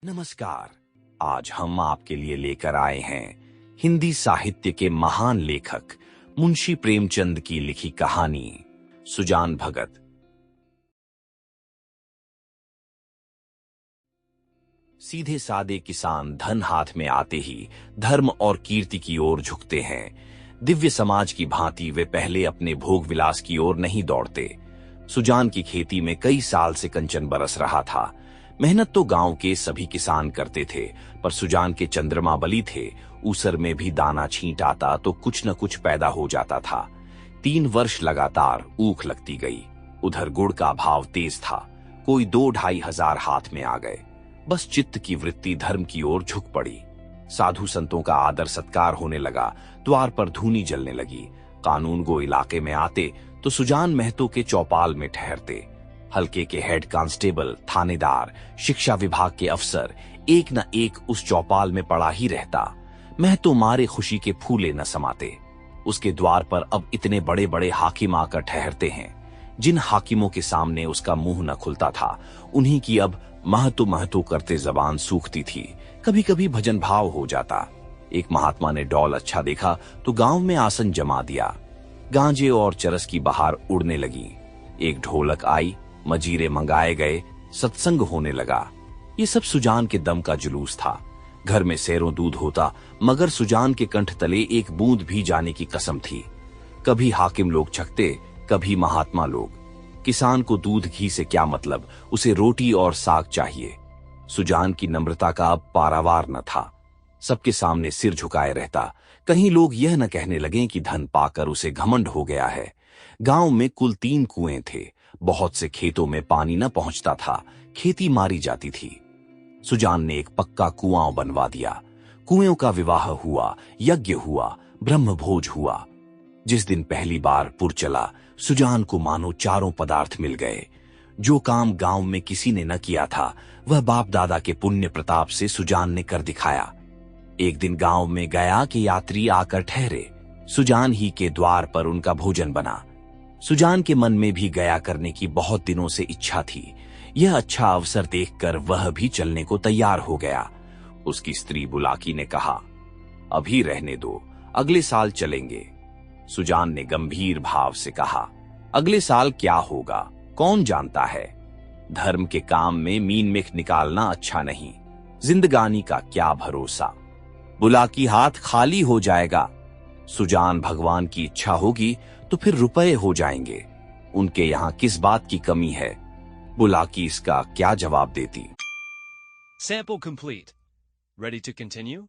नमस्कार। आज हम आपके लिए लेकर आए हैं हिंदी साहित्य के महान लेखक मुंशी प्रेमचंद की लिखी कहानी सुजान भगत। सीधे सादे किसान धन हाथ में आते ही धर्म और कीर्ति की ओर झुकते हैं। दिव्य समाज की भांति वे पहले अपने भोग विलास की ओर नहीं दौड़ते। सुजान की खेती में कई साल से कंचन बरस रहा था। मेहनत तो गांव के सभी किसान करते थे, पर सुजान के चंद्रमा बली थे। ऊसर में भी दाना छींट आता तो कुछ न कुछ पैदा हो जाता था। 3 वर्ष लगातार ऊख लगती गई। उधर गुड़ का भाव तेज था, कोई 2-2.5 हजार हाथ में आ गए। बस चित्त की वृत्ति धर्म की ओर झुक पड़ी। साधु संतों का आदर सत्कार होने लगा। द्वार पर धूनी जलने लगी। कानून गो इलाके में आते तो सुजान महतो के चौपाल में ठहरते। हल्के के हेड कांस्टेबल, थानेदार, शिक्षा विभाग के अफसर एक न एक उस चौपाल में पड़ा ही रहता। महतो मारे खुशी के फूले न समाते। उसके द्वार पर अब इतने बड़े बड़े हाकिम आकर ठहरते हैं। जिन हाकिमों के सामने उसका मुंह न खुलता था, उन्हीं की अब महतो महतो करते जबान सूखती थी। कभी कभी भजन भाव हो जाता। एक महात्मा ने डौल अच्छा देखा तो गांव में आसन जमा दिया। गांजे और चरस की बहार उड़ने लगी। एक ढोलक आई, मजीरे मंगाए गए, सत्संग होने लगा। ये सब सुजान के दम का जुलूस था। घर में सैरों दूध होता, मगर सुजान के कंठ तले एक बूंद भी जाने की कसम थी। कभी हाकिम लोग छकते, कभी महात्मा लोग। किसान को दूध घी से क्या मतलब, उसे रोटी और साग चाहिए। सुजान की नम्रता का अब पारावार न था। सबके सामने सिर झुकाए रहता। कहीं लोग यह न कहने लगे कि धन पाकर उसे घमंड हो गया है। गांव में कुल 3 कुएं थे। बहुत से खेतों में पानी न पहुंचता था। खेती मारी जाती थी। सुजान ने एक पक्का कुआं बनवा दिया। कुएं का विवाह हुआ, यज्ञ हुआ, ब्रह्मभोज हुआ। जिस दिन पहली बार पुर चला, सुजान को मानो चारों पदार्थ मिल गए। जो काम गांव में किसी ने न किया था, वह बाप दादा के पुण्य प्रताप से सुजान ने कर दिखाया। एक दिन गांव में गया कि यात्री आकर ठहरे। सुजान ही के द्वार पर उनका भोजन बना। सुजान के मन में भी गया करने की बहुत दिनों से इच्छा थी। यह अच्छा अवसर देखकर वह भी चलने को तैयार हो गया। उसकी स्त्री बुलाकी ने कहा, अभी रहने दो, अगले साल चलेंगे। सुजान ने गंभीर भाव से कहा, अगले साल क्या होगा कौन जानता है। धर्म के काम में मीन मिख निकालना अच्छा नहीं। जिंदगानी का क्या भरोसा। बुलाकी हाथ खाली हो जाएगा। सुजान भगवान की इच्छा होगी तो फिर रुपए हो जाएंगे। उनके यहां किस बात की कमी है। बुलाकी इसका क्या जवाब देती। Sample complete. Ready to continue?